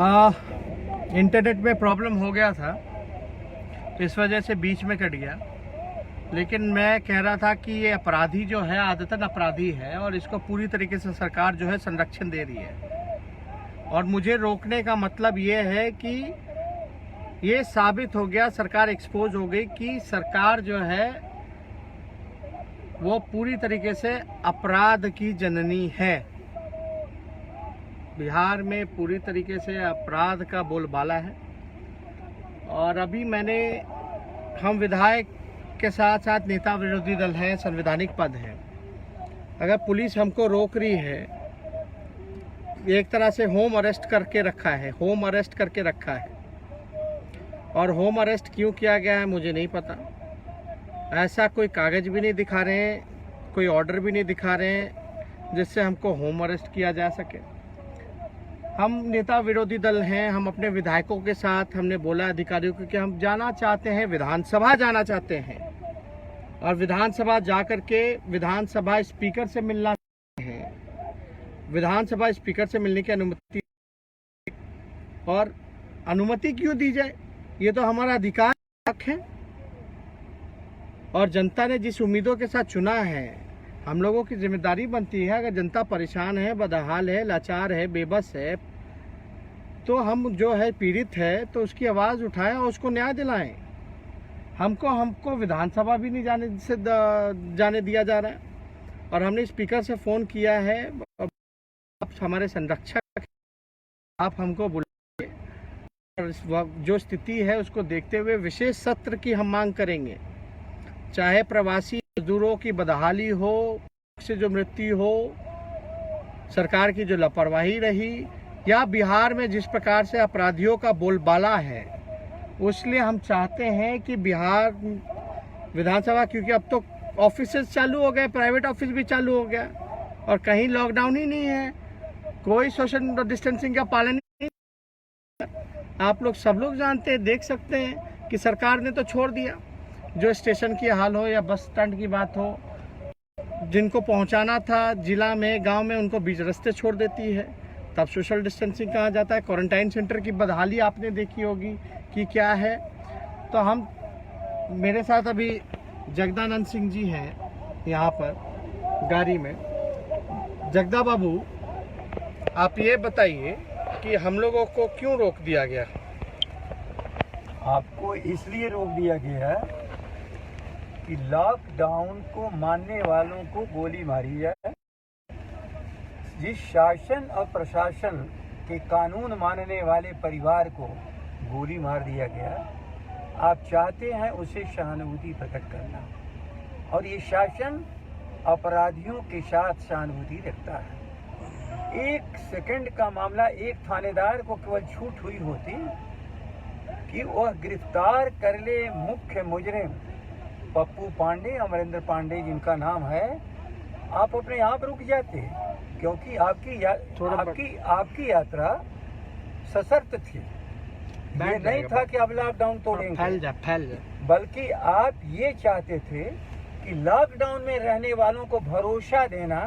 Internet में problem हो गया था तो इस वजह से बीच में कट गया। लेकिन मैं कह रहा था कि ये अपराधी जो है आदतन अपराधी है और इसको पूरी तरीके से सरकार जो है संरक्षण दे रही है। और मुझे रोकने का मतलब ये है कि ये साबित हो गया, सरकार एक्सपोज हो गई कि सरकार जो है वो पूरी तरीके से अपराध की जननी है। बिहार में पूरी तरीके से अपराध का बोलबाला है। और अभी हम विधायक के साथ साथ नेता विरोधी दल हैं, संवैधानिक पद हैं। अगर पुलिस हमको रोक रही है, एक तरह से होम अरेस्ट करके रखा है। और होम अरेस्ट क्यों किया गया है मुझे नहीं पता। ऐसा कोई कागज भी नहीं दिखा रहे हैं, कोई ऑर्डर भी नहीं दिखा रहे हैं जिससे हमको होम अरेस्ट किया जा सके। हम नेता विरोधी दल हैं, हम अपने विधायकों के साथ हमने बोला अधिकारियों को कि हम जाना चाहते हैं, विधानसभा जाना चाहते हैं और विधानसभा जाकर के विधानसभा स्पीकर से मिलना है। विधानसभा स्पीकर से मिलने की अनुमति क्यों दी जाए? ये तो हमारा अधिकार है। और जनता ने जिस उम्मीदों के साथ चुना है, हम लोगों की जिम्मेदारी बनती है, अगर जनता परेशान है, बदहाल है, लाचार है, बेबस है, तो हम जो है पीड़ित है तो उसकी आवाज़ उठाएं और उसको न्याय दिलाएं। हमको विधानसभा भी नहीं जाने दिया जा रहा है। और हमने स्पीकर से फ़ोन किया है, आप हमारे संरक्षक, आप हमको बुलाइए और जो स्थिति है उसको देखते हुए विशेष सत्र की हम मांग करेंगे। चाहे प्रवासी मजदूरों की बदहाली हो, से जो मृत्यु हो, सरकार की जो लापरवाही रही, या बिहार में जिस प्रकार से अपराधियों का बोलबाला है, उसलिए हम चाहते हैं कि बिहार विधानसभा, क्योंकि अब तो ऑफिसेज चालू हो गए, प्राइवेट ऑफिस भी चालू हो गया और कहीं लॉकडाउन ही नहीं है, कोई सोशल डिस्टेंसिंग का पालन नहीं। आप लोग सब लोग जानते हैं, देख सकते हैं कि सरकार ने तो छोड़ दिया। जो स्टेशन की हाल हो या बस स्टैंड की बात हो, जिनको पहुंचाना था जिला में, गांव में, उनको बीच रास्ते छोड़ देती है। तब सोशल डिस्टेंसिंग कहा जाता है। क्वारंटाइन सेंटर की बदहाली आपने देखी होगी कि क्या है। तो मेरे साथ अभी जगदानंद सिंह जी हैं यहाँ पर गाड़ी में। जगदा बाबू, आप ये बताइए कि हम लोगों को क्यों रोक दिया गया? आपको इसलिए रोक दिया गया है कि लॉकडाउन को मानने वालों को गोली मारी जाए। जिस शासन और प्रशासन के कानून मानने वाले परिवार को गोली मार दिया गया, आप चाहते हैं उसे सहानुभूति प्रकट करना। और ये शासन अपराधियों के साथ सहानुभूति रखता है। 1 सेकंड का मामला, एक थानेदार को केवल छूट हुई होती कि वह गिरफ्तार कर ले मुख्य मुजरिम पप्पू पांडे, अमरेंद्र पांडे जिनका नाम है, आप अपने आप रुक जाते, क्योंकि आपकी यात्रा सशर्त थी। ये नहीं था कि अब लॉकडाउन तोड़ेंगे, फैल जा। बल्कि आप ये चाहते थे कि लॉकडाउन में रहने वालों को भरोसा देना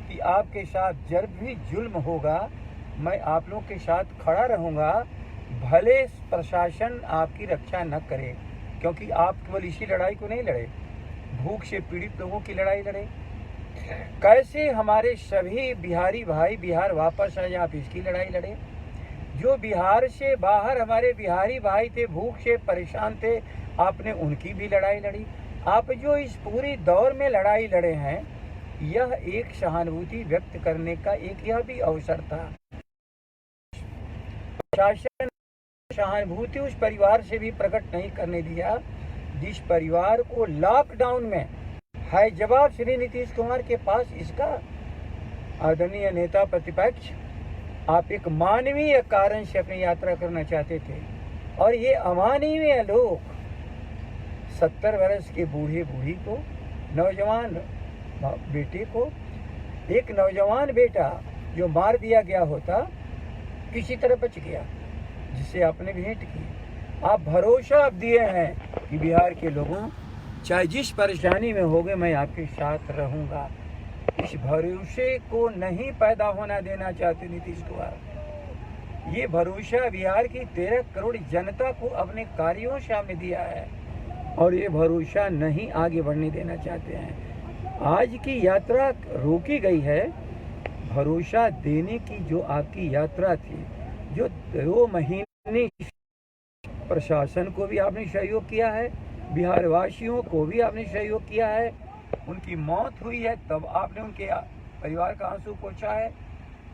कि आपके साथ जब भी जुल्म होगा मैं आप लोगों के साथ खड़ा रहूंगा, भले प्रशासन आपकी रक्षा न करे। क्योंकि आप केवल इसी लड़ाई को नहीं लड़े, भूख से पीड़ित लोगों की लड़ाई लड़े। कैसे हमारे सभी बिहारी भाई बिहार वापस आए, आप इसकी लड़ाई लड़े। जो बिहार से बाहर हमारे बिहारी भाई थे, भूख से परेशान थे, आपने उनकी भी लड़ाई लड़ी। आप जो इस पूरी दौर में लड़ाई लड़े हैं, यह एक सहानुभूति व्यक्त करने का एक यह भी अवसर था। शासन सहानुभूति उस परिवार से भी प्रकट नहीं करने दिया जिस परिवार को लॉकडाउन में है जवाब श्री नीतीश कुमार के पास। इसका आदरणीय नेता प्रतिपक्ष, आप एक मानवीय कारण से अपनी यात्रा करना चाहते थे और ये अमानवीय लोग 70 वर्ष के बूढ़े बूढ़ी को, नौजवान बेटे को, एक नौजवान बेटा जो मार दिया गया होता, किसी तरह बच गया, जिससे आपने भेंट की। आप भरोसा आप दिए हैं कि बिहार के लोगों, चाहे जिस परेशानी में होगे मैं आपके साथ रहूंगा। इस भरोसे को नहीं पैदा होना देना चाहते नीतीश कुमार। ये भरोसा बिहार की 13 करोड़ जनता को अपने कार्यों से हमने दिया है और ये भरोसा नहीं आगे बढ़ने देना चाहते हैं। आज की यात्रा रोकी गई है। भरोसा देने की जो आपकी यात्रा थी, जो 2 महीने प्रशासन को भी आपने सहयोग किया है, बिहार वासियों को भी आपने सहयोग किया है। उनकी मौत हुई है तब आपने उनके परिवार का आंसू पोंछा है।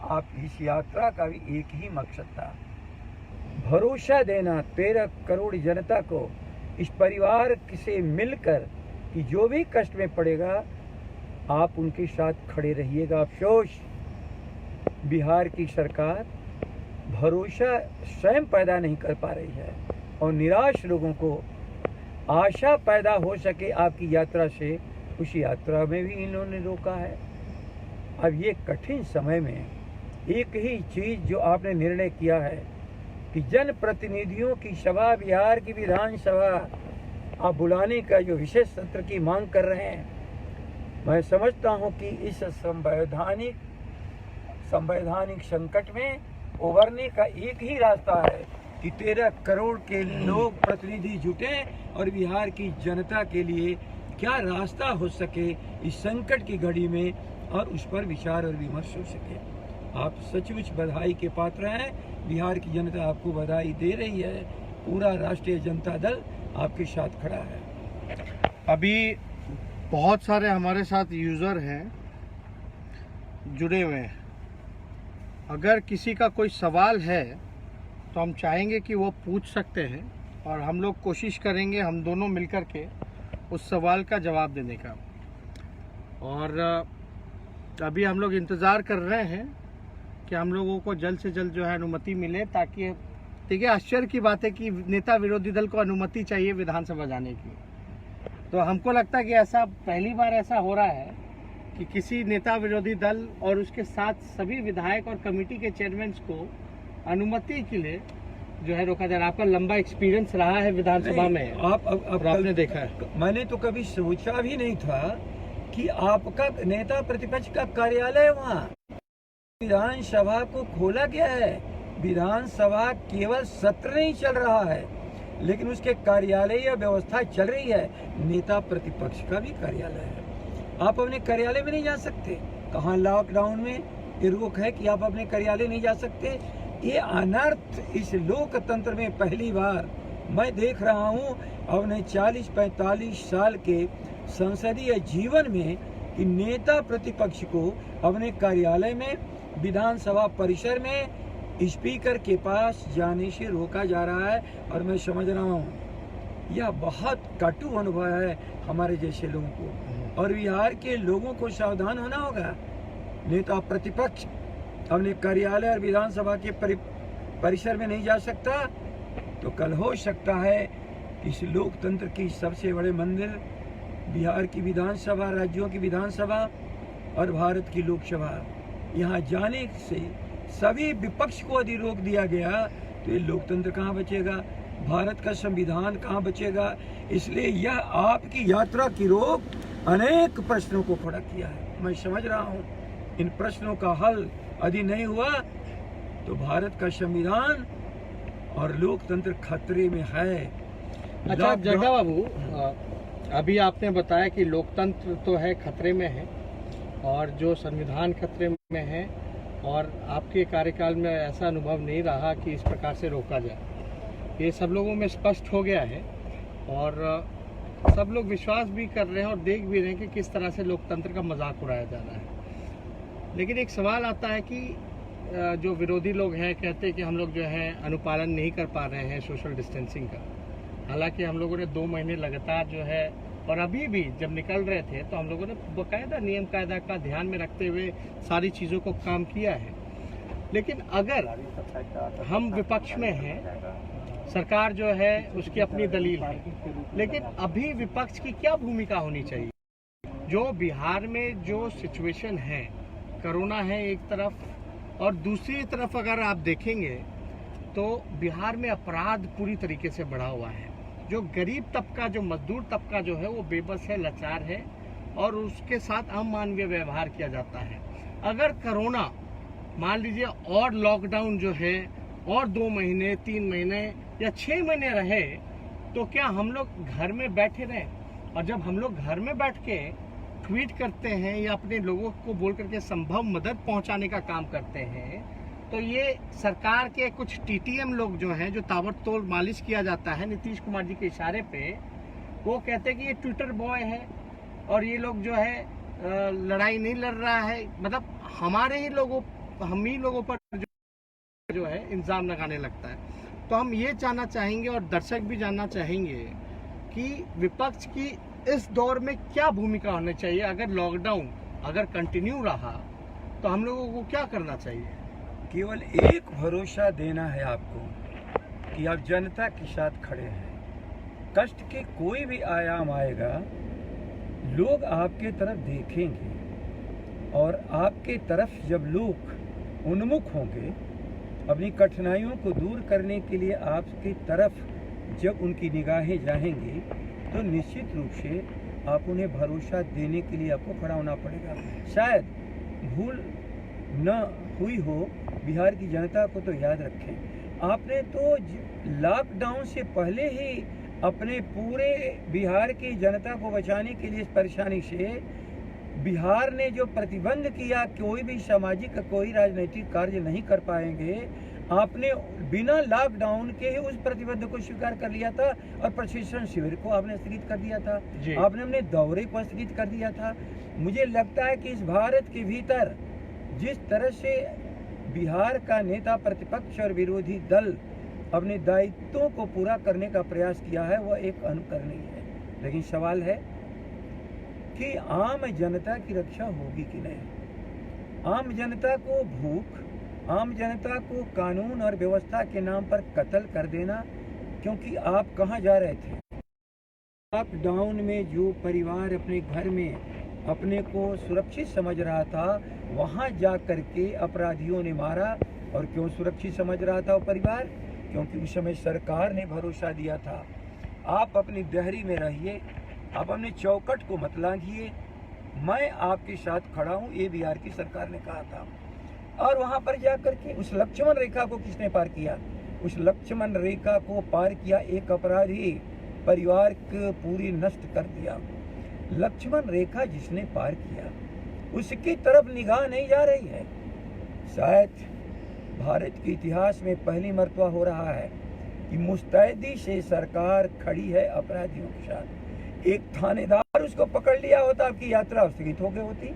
आप इस यात्रा का भी एक ही मकसद था, भरोसा देना 13 करोड़ जनता को, इस परिवार से मिलकर कि जो भी कष्ट में पड़ेगा आप उनके साथ खड़े रहिएगा। अफसोस बिहार की सरकार भरोसा स्वयं पैदा नहीं कर पा रही है और निराश लोगों को आशा पैदा हो सके आपकी यात्रा से, उस यात्रा में भी इन्होंने रोका है। अब ये कठिन समय में एक ही चीज जो आपने निर्णय किया है कि जन प्रतिनिधियों की सभा, बिहार की विधानसभा आप बुलाने का जो विशेष सत्र की मांग कर रहे हैं, मैं समझता हूं कि इस संवैधानिक संकट में उभरने का एक ही रास्ता है कि 13 करोड़ के लोग प्रतिनिधि जुटे और बिहार की जनता के लिए क्या रास्ता हो सके इस संकट की घड़ी में, और उस पर विचार और विमर्श हो सके। आप सचमुच बधाई के पात्र हैं। बिहार की जनता आपको बधाई दे रही है। पूरा राष्ट्रीय जनता दल आपके साथ खड़ा है। अभी बहुत सारे हमारे साथ यूज़र हैं जुड़े हुए हैं। अगर किसी का कोई सवाल है तो हम चाहेंगे कि वो पूछ सकते हैं और हम लोग कोशिश करेंगे हम दोनों मिलकर के उस सवाल का जवाब देने का। और अभी हम लोग इंतज़ार कर रहे हैं कि हम लोगों को जल्द से जल्द जो है अनुमति मिले, ताकि देखिए आश्चर्य की बात है कि नेता विरोधी दल को अनुमति चाहिए विधानसभा जाने की। तो हमको लगता है कि ऐसा पहली बार ऐसा हो रहा है कि किसी नेता विरोधी दल और उसके साथ सभी विधायक और कमेटी के चेयरमैन को अनुमति के लिए जो है रोका जा रहा है। आपका लंबा एक्सपीरियंस रहा है विधानसभा में, आपने देखा है। मैंने तो कभी सोचा भी नहीं था कि आपका नेता प्रतिपक्ष का कार्यालय वहाँ विधानसभा को खोला गया है। विधानसभा केवल सत्र नहीं चल रहा है, लेकिन उसके कार्यालय व्यवस्था चल रही है। नेता प्रतिपक्ष का भी कार्यालय है। आप अपने कार्यालय में नहीं जा सकते। कहाँ लॉकडाउन में ये रोक है कि आप अपने कार्यालय नहीं जा सकते? ये अनर्थ इस लोकतंत्र में पहली बार मैं देख रहा हूँ अपने 40-45 साल के संसदीय जीवन में कि नेता प्रतिपक्ष को अपने कार्यालय में, विधानसभा परिसर में स्पीकर के पास जाने से रोका जा रहा है। और मैं समझ रहा हूँ यह बहुत कटु अनुभव है हमारे जैसे लोगों को, और बिहार के लोगों को सावधान होना होगा। नेता प्रतिपक्ष अपने कार्यालय और विधानसभा के परिसर में नहीं जा सकता तो कल हो सकता है कि इस लोकतंत्र की सबसे बड़े मंदिर बिहार की विधानसभा, राज्यों की विधानसभा और भारत की लोकसभा, यहाँ जाने से सभी विपक्ष को यदि रोक दिया गया तो ये लोकतंत्र कहाँ बचेगा, भारत का संविधान कहाँ बचेगा। इसलिए यह आपकी यात्रा की रोक अनेक प्रश्नों को खड़ा किया है। मैं समझ रहा हूँ इन प्रश्नों का हल यदि नहीं हुआ तो भारत का संविधान और लोकतंत्र खतरे में है। अच्छा जग्गा बाबू, अभी आपने बताया कि लोकतंत्र तो है खतरे में है और जो संविधान खतरे में है, और आपके कार्यकाल में ऐसा अनुभव नहीं रहा कि इस प्रकार से रोका जाए। ये सब लोगों में स्पष्ट हो गया है और सब लोग विश्वास भी कर रहे हैं और देख भी रहे हैं कि किस तरह से लोकतंत्र का मजाक उड़ाया जा रहा है। लेकिन एक सवाल आता है कि जो विरोधी लोग हैं कहते हैं कि हम लोग जो है अनुपालन नहीं कर पा रहे हैं सोशल डिस्टेंसिंग का। हालांकि हम लोगों ने 2 महीने लगातार जो है, और अभी भी जब निकल रहे थे तो हम लोगों ने बाकायदा नियम कायदा का ध्यान में रखते हुए सारी चीज़ों को काम किया है। लेकिन अगर हम विपक्ष में हैं, सरकार जो है उसकी अपनी दलील है, लेकिन अभी विपक्ष की क्या भूमिका होनी चाहिए? जो बिहार में जो सिचुएशन है, कोरोना है एक तरफ और दूसरी तरफ अगर आप देखेंगे तो बिहार में अपराध पूरी तरीके से बढ़ा हुआ है। जो गरीब तबका, जो मजदूर तबका जो है वो बेबस है, लाचार है और उसके साथ अमानवीय व्यवहार किया जाता है। अगर कोरोना मान लीजिए और लॉकडाउन जो है और 2 महीने 3 महीने या 6 महीने रहे तो क्या हम लोग घर में बैठे रहें? और जब हम लोग घर में बैठ के ट्वीट करते हैं या अपने लोगों को बोल करके संभव मदद पहुंचाने का काम करते हैं, तो ये सरकार के कुछ टीटीएम लोग जो हैं, जो ताबड़तोड़ मालिश किया जाता है नीतीश कुमार जी के इशारे पे, वो कहते हैं कि ये ट्विटर बॉय है और ये लोग जो है लड़ाई नहीं लड़ रहा है, मतलब हमारे ही लोगों, हम ही लोगों पर जो है इल्जाम लगाने लगता है। तो हम ये जानना चाहेंगे और दर्शक भी जानना चाहेंगे कि विपक्ष की इस दौर में क्या भूमिका होनी चाहिए। अगर लॉकडाउन अगर कंटिन्यू रहा तो हम लोगों को क्या करना चाहिए? केवल एक भरोसा देना है आपको कि आप जनता के साथ खड़े हैं। कष्ट के कोई भी आयाम आएगा, लोग आपके तरफ देखेंगे और आपके तरफ जब लोग उन्मुख होंगे, अपनी कठिनाइयों को दूर करने के लिए आपकी तरफ जब उनकी निगाहें जाएंगी, तो निश्चित रूप से आप उन्हें भरोसा देने के लिए आपको खड़ा होना पड़ेगा। शायद भूल न हुई हो, बिहार की जनता को तो याद रखें, आपने तो लॉकडाउन से पहले ही अपने पूरे बिहार की जनता को बचाने के लिए इस परेशानी से बिहार ने जो प्रतिबंध किया, कोई भी सामाजिक कोई राजनीतिक कार्य नहीं कर पाएंगे, आपने बिना लॉकडाउन के ही उस प्रतिबंध को स्वीकार कर लिया था और प्रशिक्षण शिविर को आपने स्थगित कर दिया था, आपने अपने दौरे को स्थगित कर दिया था। मुझे लगता है कि इस भारत के भीतर जिस तरह से बिहार का नेता प्रतिपक्ष और विरोधी दल अपने दायित्वों को पूरा करने का प्रयास किया है, वह एक अनुकरणीय है। लेकिन सवाल है कि आम जनता की रक्षा होगी कि नहीं। आम जनता को भूख, आम जनता को कानून और व्यवस्था के नाम पर कत्ल कर देना, क्योंकि आप कहां जा रहे थे? लॉकडाउन में जो परिवार अपने घर में अपने को सुरक्षित समझ रहा था, वहां जा करके अपराधियों ने मारा। और क्यों सुरक्षित समझ रहा था वो परिवार? क्योंकि उस समय सरकार ने भरोसा दिया था, आप अपनी दहरी में रहिए, आप अपने चौकट को मत लांघिए, मैं आपके साथ खड़ा हूँ, ये बिहार की सरकार ने कहा था। और वहां पर जाकर के उस लक्ष्मण रेखा को किसने पार किया? उस लक्ष्मण रेखा को पार किया एक अपराधी, परिवार को पूरी नष्ट कर दिया। लक्ष्मण रेखा जिसने पार किया, उसकी तरफ निगाह नहीं जा रही है। शायद भारत के इतिहास में पहली मर्तबा हो रहा है कि मुस्तैदी से सरकार खड़ी है अपराधियों के साथ। एक थानेदार उसको पकड़ लिया होता, आपकी यात्रा स्थगित हो गई होती।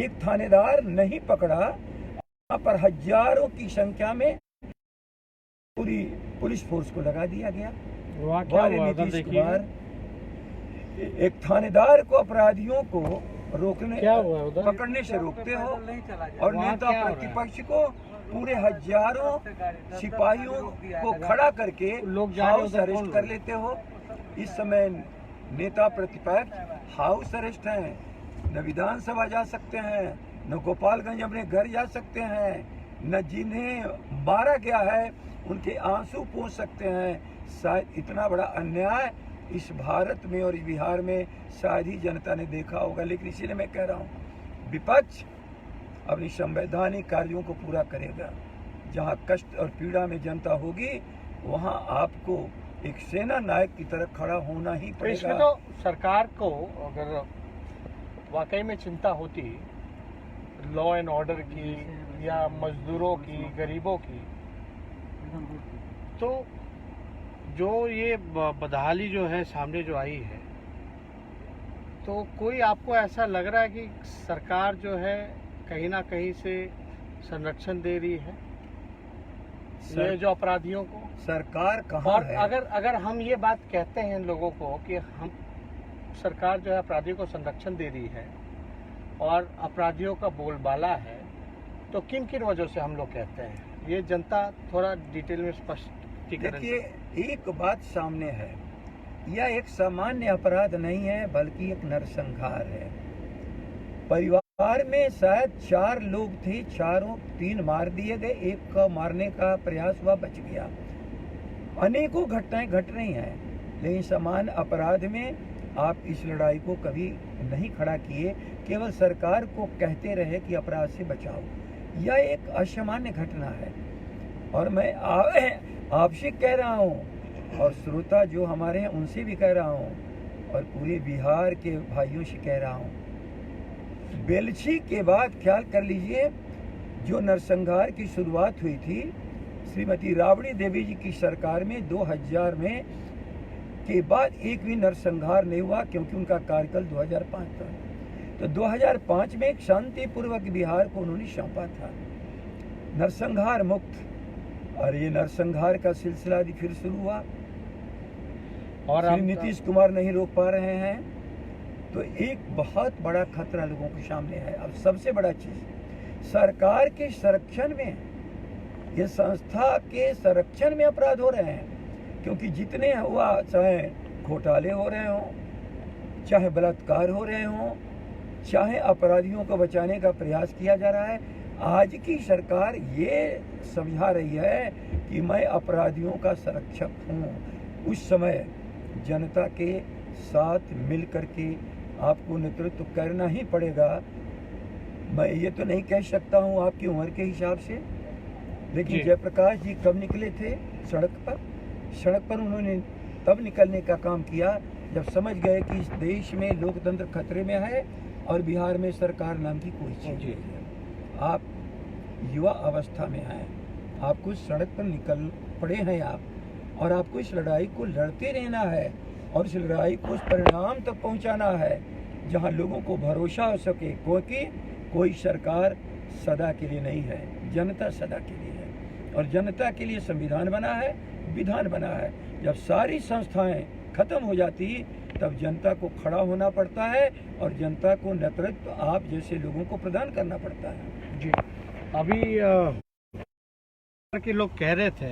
एक थानेदार नहीं पकड़ा, वहां पर हजारों की संख्या में पूरी पुलिस फोर्स को लगा दिया गया। नीतीश कुमार एक थानेदार को अपराधियों को रोकने, पकड़ने से रोकते हो, और नेता प्रतिपक्ष को पूरे हजारों सिपाहियों को खड़ा करके हाउस अरेस्ट कर लेते हो। इस समय नेता प्रतिपक्ष हाउस अरेस्ट हैं, न विधानसभा जा सकते हैं, न गोपालगंज अपने घर जा सकते हैं, न जिन्हें मारा गया है उनके आंसू पोंछ सकते हैं। शायद इतना बड़ा अन्याय इस भारत में और इस बिहार में शायद ही जनता ने देखा होगा। लेकिन इसीलिए मैं कह रहा हूँ, विपक्ष अपनी संवैधानिक कार्यों को पूरा करेगा। जहाँ कष्ट और पीड़ा में जनता होगी, वहाँ आपको एक सेना नायक की तरह खड़ा होना ही पड़ेगा। इसमें तो सरकार को अगर वाकई में चिंता होती लॉ एंड ऑर्डर की या मजदूरों की, गरीबों की, तो जो ये बदहाली जो है सामने जो आई है, तो कोई आपको ऐसा लग रहा है कि सरकार जो है कहीं ना कहीं से संरक्षण दे रही है ये जो अपराधियों को? सरकार कहाँ और है? अगर हम ये बात कहते हैं लोगों को कि हम सरकार जो है अपराधियों को संरक्षण दे रही है और अपराधियों का बोलबाला है, तो किन किन वजह से हम लोग कहते हैं? ये जनता थोड़ा डिटेल में स्पष्टीकरण। देखिए, एक बात सामने है, यह एक सामान्य अपराध नहीं है, बल्कि एक नरसंहार है। परिवार में शायद 4 लोग थे, चारों 3 मार दिए गए, एक का मारने का प्रयास हुआ, बच गया। अनेकों घटनाएं घट रही हैं, लेकिन समान अपराध में आप इस लड़ाई को कभी नहीं खड़ा किए, केवल सरकार को कहते रहे कि अपराध से बचाओ। यह एक असामान्य घटना है। और मैं आपसे कह रहा हूँ और श्रोता जो हमारे हैं उनसे भी कह रहा हूँ और पूरे बिहार के भाइयों से कह रहा हूँ, बेलछी के बाद ख्याल कर लीजिए जो नरसंहार की शुरुआत हुई थी श्रीमती राबड़ी देवी जी की सरकार में 2000 में के बाद एक भी नरसंहार नहीं हुआ, क्योंकि उनका कार्यकाल 2005 था। तो 2005 में एक शांतिपूर्वक बिहार को उन्होंने सौंपा था, नरसंहार मुक्त। और ये नरसंहार का सिलसिला भी फिर शुरू हुआ और श्री नीतीश कुमार नहीं रोक पा रहे हैं। तो एक बहुत बड़ा खतरा लोगों के सामने है। अब सबसे बड़ा चीज, सरकार के संरक्षण में, ये संस्था के संरक्षण में अपराध हो रहे हैं, क्योंकि जितने हुआ, चाहे घोटाले हो रहे हों, चाहे बलात्कार हो रहे हों, चाहे अपराधियों को बचाने का प्रयास किया जा रहा है, आज की सरकार ये समझा रही है कि मैं अपराधियों का संरक्षक हूँ। उस समय जनता के साथ मिल करके आपको नेतृत्व करना ही पड़ेगा। मैं ये तो नहीं कह सकता हूँ आपकी उम्र के हिसाब से, लेकिन जयप्रकाश जी कब निकले थे सड़क पर उन्होंने तब निकलने का काम किया जब समझ गए कि इस देश में लोकतंत्र खतरे में है और बिहार में सरकार नाम की कोई चीज नहीं है। आप युवा अवस्था में हैं, आपको सड़क पर निकल पड़े हैं आप, और आपको इस लड़ाई को लड़ते रहना है और इस लड़ाई को उस परिणाम तक पहुंचाना है जहां लोगों को भरोसा हो सके, क्योंकि कोई सरकार सदा के लिए नहीं है, जनता सदा के लिए है। और जनता के लिए संविधान बना है, विधान बना है। जब सारी संस्थाएं खत्म हो जाती तब जनता को खड़ा होना पड़ता है और जनता को नेतृत्व आप जैसे लोगों को प्रदान करना पड़ता है। जी, अभी के लोग कह रहे थे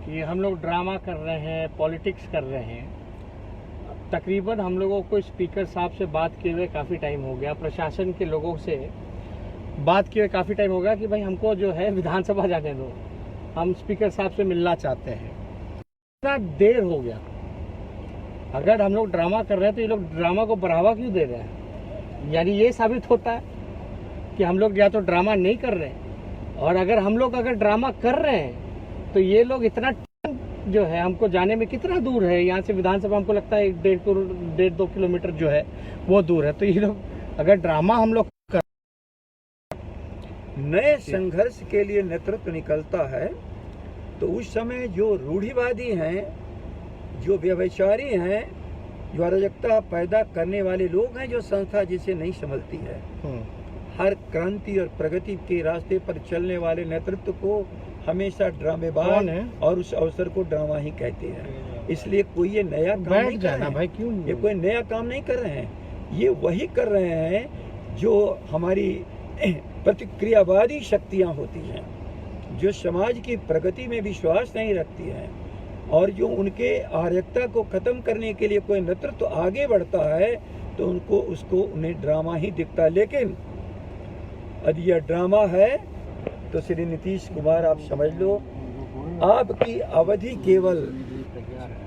कि हम लोग ड्रामा कर रहे हैं, पॉलिटिक्स कर रहे हैं। तकरीबन हम लोगों को स्पीकर साहब से बात किए हुए काफ़ी टाइम हो गया, प्रशासन के लोगों से बात किए हुए काफ़ी टाइम हो गया कि भाई हमको जो है विधानसभा जाने दो, हम स्पीकर साहब से मिलना चाहते हैं। इतना देर हो गया। अगर हम लोग ड्रामा कर रहे हैं तो ये लोग ड्रामा को बढ़ावा क्यों दे रहे हैं? यानी ये साबित होता है कि हम लोग या तो ड्रामा नहीं कर रहे हैं, और अगर ड्रामा कर रहे हैं तो ये लोग इतना जो है हमको जाने में कितना दूर है, यहाँ से विधानसभा हमको लगता है 1.5-2 किलोमीटर जो है वो दूर है। तो ये लोग अगर ड्रामा हम लोग कर, नए संघर्ष के लिए नेतृत्व निकलता है तो उस समय जो रूढ़िवादी हैं, जो व्यभिचारी हैं, जो अराजकता पैदा करने वाले लोग हैं, जो संस्था जिसे नहीं संभलती है, हर क्रांति और प्रगति के रास्ते पर चलने वाले नेतृत्व को हमेशा ड्रामेबाज और उस अवसर को ड्रामा ही कहते हैं। इसलिए कोई ये नया काम नहीं कर रहे हैं, भाई क्यों ये कोई नया काम नहीं कर रहे हैं, ये वही कर रहे हैं जो हमारी प्रतिक्रियावादी शक्तियां होती हैं, जो समाज की प्रगति में विश्वास नहीं रखती हैं, और जो उनके अराजकता को खत्म करने के लिए कोई नेतृत्व आगे बढ़ता है तो उन्हें ड्रामा ही दिखता है। लेकिन यदि यह ड्रामा है तो श्री नीतीश कुमार आप समझ लो, आपकी अवधि केवल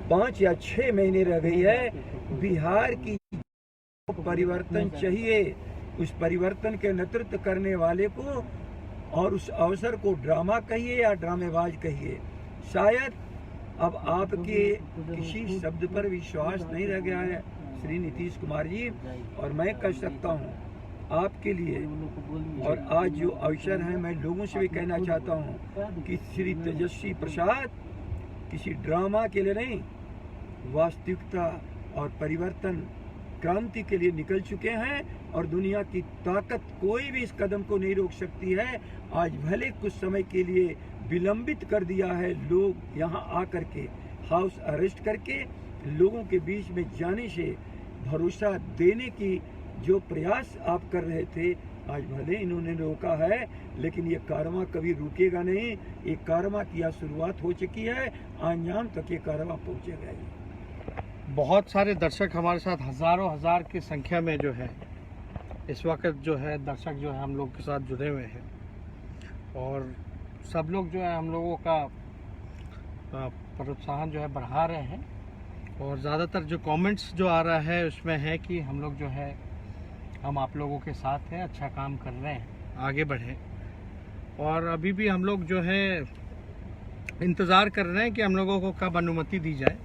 5 या 6 महीने रह गई है। बिहार की परिवर्तन चाहिए, उस परिवर्तन के नेतृत्व करने वाले को, और उस अवसर को ड्रामा कहिए या ड्रामेबाज कहिए, शायद अब आपके किसी शब्द पर विश्वास नहीं रह गया है श्री नीतीश कुमार जी। और मैं कह सकता हूँ आपके लिए, और आज जो अवसर है, मैं लोगों से भी कहना चाहता हूँ कि श्री तेजस्वी प्रसाद किसी ड्रामा के लिए नहीं, वास्तविकता और परिवर्तन क्रांति के लिए निकल चुके हैं, और दुनिया की ताकत कोई भी इस कदम को नहीं रोक सकती है। आज भले कुछ समय के लिए विलंबित कर दिया है, लोग यहाँ आकर के हाउस अरेस्ट करके लोगों के बीच में जाने से भरोसा देने की जो प्रयास आप कर रहे थे, आज भले इन्होंने रोका है, लेकिन ये कारवां कभी रुकेगा नहीं। ये कारवां की शुरुआत हो चुकी है, अंजाम तक ये कारवां पहुँचेगा। बहुत सारे दर्शक हमारे साथ हजारों हजार की संख्या में जो है इस वक्त जो है दर्शक जो है हम लोग के साथ जुड़े हुए हैं, और सब लोग जो है हम लोगों का प्रोत्साहन जो है बढ़ा रहे हैं। और ज़्यादातर जो कमेंट्स जो आ रहा है उसमें है कि हम लोग जो है हम आप लोगों के साथ हैं, अच्छा काम कर रहे हैं, आगे बढ़ें। और अभी भी हम लोग जो है इंतज़ार कर रहे हैं कि हम लोगों को कब अनुमति दी जाए।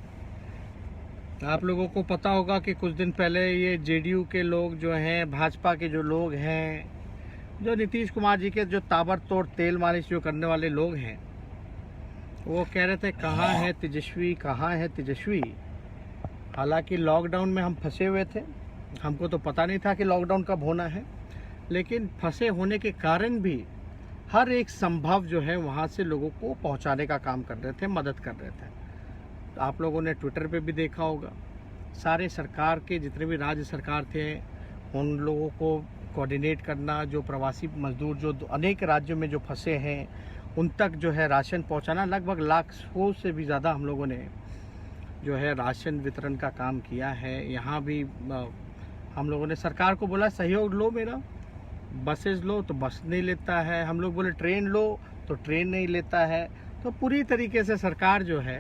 आप लोगों को पता होगा कि कुछ दिन पहले ये जेडीयू के लोग जो हैं, भाजपा के जो लोग हैं, जो नीतीश कुमार जी के जो ताबड़तोड़ तेल मालिश जो करने वाले लोग हैं, वो कह रहे थे कहाँ है तेजस्वी, कहाँ है तेजस्वी। हालांकि लॉकडाउन में हम फंसे हुए थे, हमको तो पता नहीं था कि लॉकडाउन कब होना है, लेकिन फंसे होने के कारण भी हर एक संभव जो है वहाँ से लोगों को पहुँचाने का काम कर रहे थे, मदद कर रहे थे। तो आप लोगों ने ट्विटर पे भी देखा होगा, सारे सरकार के जितने भी राज्य सरकार थे उन लोगों को कोऑर्डिनेट करना, जो प्रवासी मजदूर जो अनेक राज्यों में जो फंसे हैं उन तक जो है राशन पहुंचाना। लगभग लाखों से भी ज़्यादा हम लोगों ने जो है राशन वितरण का काम किया है। यहाँ भी हम लोगों ने सरकार को बोला सहयोग लो मेरा, बसेज लो तो बस नहीं लेता है, हम लोग बोले ट्रेन लो तो ट्रेन नहीं लेता है। तो पूरी तरीके से सरकार जो है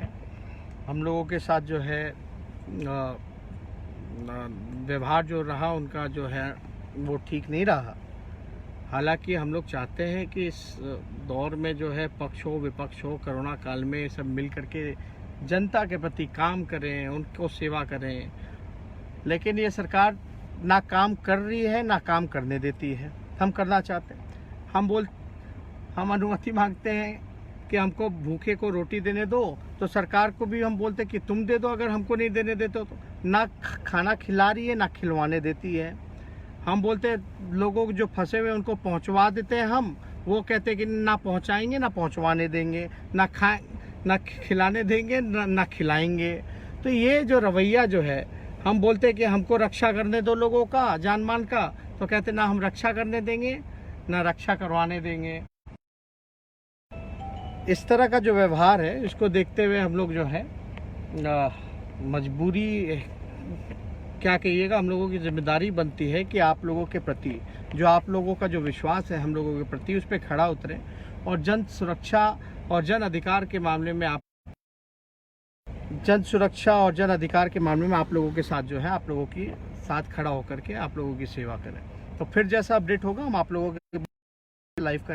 हम लोगों के साथ जो है व्यवहार जो रहा उनका जो है वो ठीक नहीं रहा। हालांकि हम लोग चाहते हैं कि इस दौर में जो है पक्ष हो विपक्ष हो, कोरोना काल में सब मिल करके जनता के प्रति काम करें, उनको सेवा करें, लेकिन ये सरकार ना काम कर रही है ना काम करने देती है। हम करना चाहते हैं, हम अनुमति मांगते हैं कि हमको भूखे को रोटी देने दो, तो सरकार को भी हम बोलते कि तुम दे दो, अगर हमको नहीं देने देते तो। ना खाना खिला रही है ना खिलवाने देती है। हम बोलते लोगों जो फंसे हुए उनको पहुंचवा देते हैं हम, वो कहते कि ना पहुंचाएंगे ना पहुंचवाने देंगे, ना खिलाने देंगे ना खिलाएंगे। तो ये जो रवैया जो है, हम बोलते कि हमको रक्षा करने दो लोगों का जान मान का, तो कहते ना हम रक्षा करने देंगे ना रक्षा करवाने देंगे। इस तरह का जो व्यवहार है इसको देखते हुए हम लोग जो है मजबूरी क्या कहिएगा, हम लोगों की जिम्मेदारी बनती है कि आप लोगों के प्रति जो आप लोगों का जो विश्वास है हम लोगों के प्रति, उस पर खड़ा उतरें और जन सुरक्षा और जन अधिकार के मामले में आप लोगों के साथ जो है आप लोगों की साथ खड़ा होकर के आप लोगों की सेवा करें। तो फिर जैसा अपडेट होगा हम आप लोगों के लाइव करें।